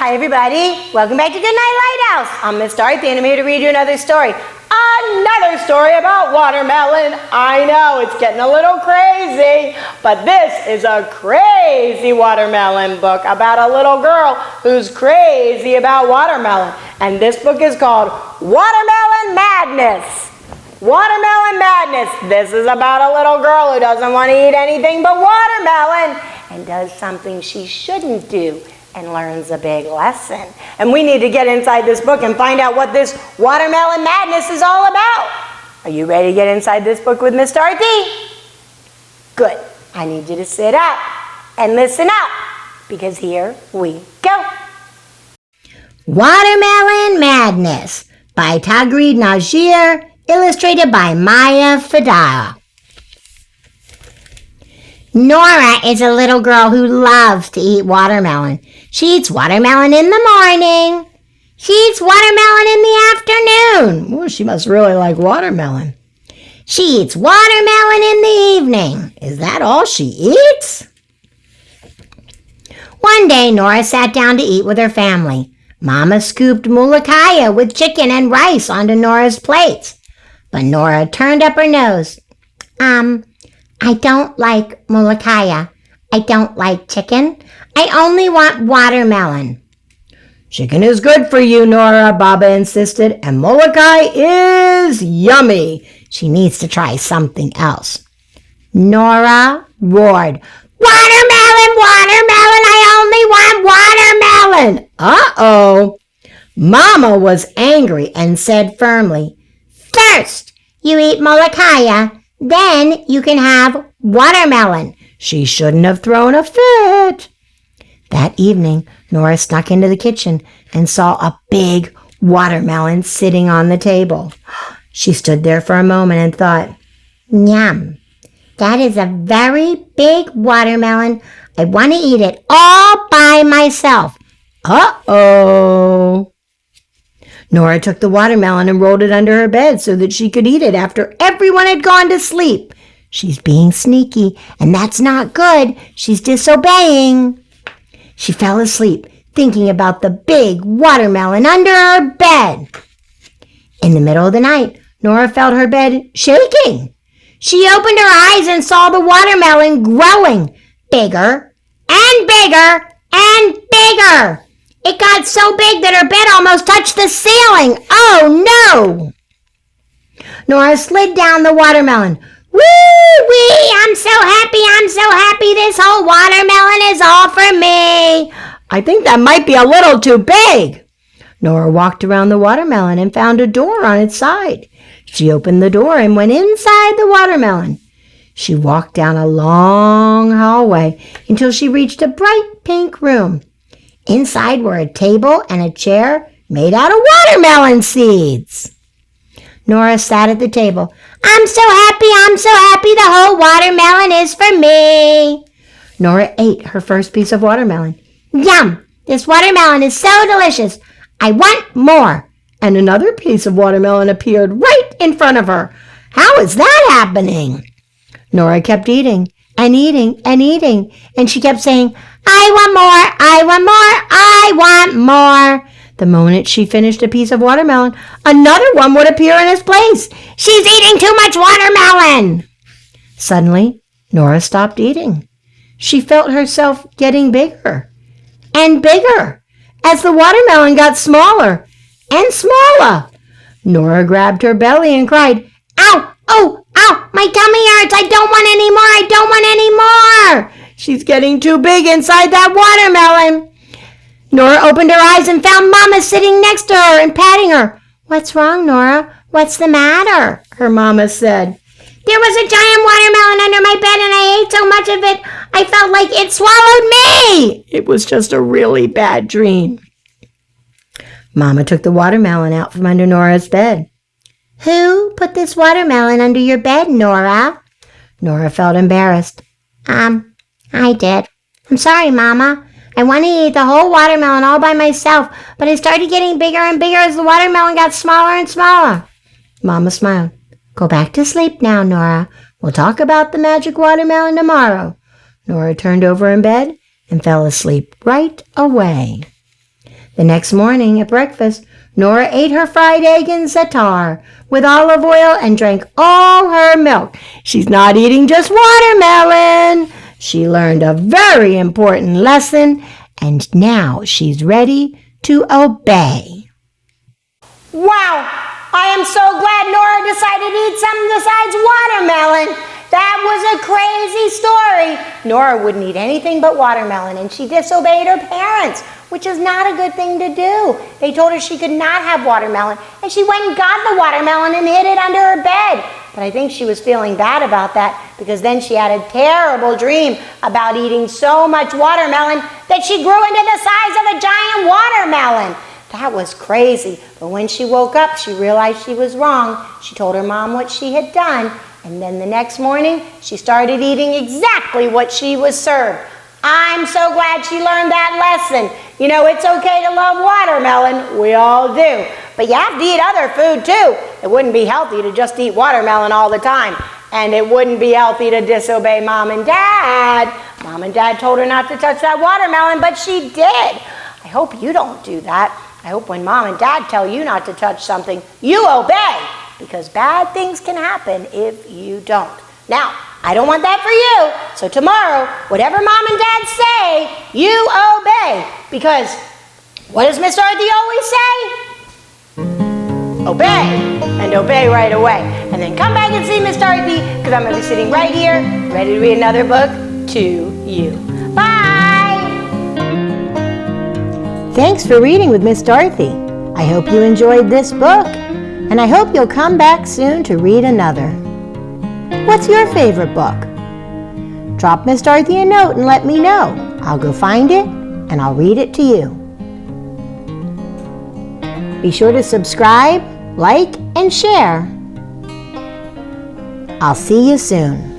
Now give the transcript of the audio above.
Hi everybody, welcome back to Goodnight, Lighthouse. I'm Miss Dorothy and I'm here to read you another story. Another story about watermelon. I know, it's getting a little crazy, but this is a crazy watermelon book about a little girl who's crazy about watermelon. And this book is called Watermelon Madness. Watermelon Madness. This is about a little girl who doesn't want to eat anything but watermelon and does something she shouldn't do and learns a big lesson. And we need to get inside this book and find out what this watermelon madness is all about. Are you ready to get inside this book with Miss Dorothy? Good. I need you to sit up and listen up because here we go. Watermelon Madness by Taghreed Najjar, illustrated by Maya Fidawi. Nora is a little girl who loves to eat watermelon. She eats watermelon in the morning. She eats watermelon in the afternoon. Well, she must really like watermelon. She eats watermelon in the evening. Is that all she eats? One day, Nora sat down to eat with her family. Mama scooped mulakaya with chicken and rice onto Nora's plate. But Nora turned up her nose. I don't like mulakaya. I don't like chicken. I only want watermelon. Chicken is good for you, Nora, Baba insisted, and mulakaya is yummy. She needs to try something else. Nora roared, watermelon, watermelon, I only want watermelon. Uh-oh. Mama was angry and said firmly, first, you eat mulakaya. Then you can have watermelon. She shouldn't have thrown a fit. That evening, Nora snuck into the kitchen and saw a big watermelon sitting on the table. She stood there for a moment and thought, yum, that is a very big watermelon. I want to eat it all by myself. Uh-oh. Nora took the watermelon and rolled it under her bed so that she could eat it after everyone had gone to sleep. She's being sneaky, and that's not good. She's disobeying. She fell asleep, thinking about the big watermelon under her bed. In the middle of the night, Nora felt her bed shaking. She opened her eyes and saw the watermelon growing bigger and bigger and bigger. It got so big that her bed almost touched the ceiling. Oh, no! Nora slid down the watermelon. Woo-wee! I'm so happy. This whole watermelon is all for me. I think that might be a little too big. Nora walked around the watermelon and found a door on its side. She opened the door and went inside the watermelon. She walked down a long hallway until she reached a bright pink room. Inside were a table and a chair made out of watermelon seeds. Nora sat at the table. I'm so happy. The whole watermelon is for me. Nora ate her first piece of watermelon. Yum! This watermelon is so delicious. I want more. And another piece of watermelon appeared right in front of her. How is that happening? Nora kept eating and eating and eating, and she kept saying, I want more, I want more, I want more. The moment she finished a piece of watermelon, another one would appear in its place. She's eating too much watermelon. Suddenly, Nora stopped eating. She felt herself getting bigger and bigger as the watermelon got smaller and smaller. Nora grabbed her belly and cried, ow, oh, ow, my tummy hurts. I don't want any more. I don't want any more. She's getting too big inside that watermelon. Nora opened her eyes and found Mama sitting next to her and patting her. What's wrong, Nora? What's the matter? Her Mama said. There was a giant watermelon under my bed and I ate so much of it, I felt like it swallowed me. It was just a really bad dream. Mama took the watermelon out from under Nora's bed. Who put this watermelon under your bed, Nora? Nora felt embarrassed. I did. I'm sorry, Mama. I wanted to eat the whole watermelon all by myself, but it started getting bigger and bigger as the watermelon got smaller and smaller. Mama smiled. Go back to sleep now, Nora. We'll talk about the magic watermelon tomorrow. Nora turned over in bed and fell asleep right away. The next morning at breakfast, Nora ate her fried egg and za'atar with olive oil and drank all her milk. She's not eating just watermelon. She learned a very important lesson, and now she's ready to obey. Wow! I am so glad Nora decided to eat something besides watermelon. That was a crazy story. Nora wouldn't eat anything but watermelon, and she disobeyed her parents, which is not a good thing to do. They told her she could not have watermelon, and she went and got the watermelon and hid it under her bed. But I think she was feeling bad about that, because then she had a terrible dream about eating so much watermelon that she grew into the size of a giant watermelon. That was crazy. But when she woke up, she realized she was wrong. She told her mom what she had done, and then the next morning, she started eating exactly what she was served. I'm so glad she learned that lesson. You know, it's okay to love watermelon. We all do. But you have to eat other food too. It wouldn't be healthy to just eat watermelon all the time. And it wouldn't be healthy to disobey Mom and Dad. Mom and Dad told her not to touch that watermelon, but she did. I hope you don't do that. I hope when Mom and Dad tell you not to touch something, you obey. Because bad things can happen if you don't. Now, I don't want that for you. So tomorrow, whatever Mom and Dad say, you obey. Because what does Miss Dorothy always say? Obey, and obey right away. And then come back and see Miss Dorothy, because I'm going to be sitting right here, ready to read another book to you. Bye! Thanks for reading with Miss Dorothy. I hope you enjoyed this book, and I hope you'll come back soon to read another. What's your favorite book? Drop Miss Dorothy a note and let me know. I'll go find it and I'll read it to you. Be sure to subscribe, like, and share. I'll see you soon.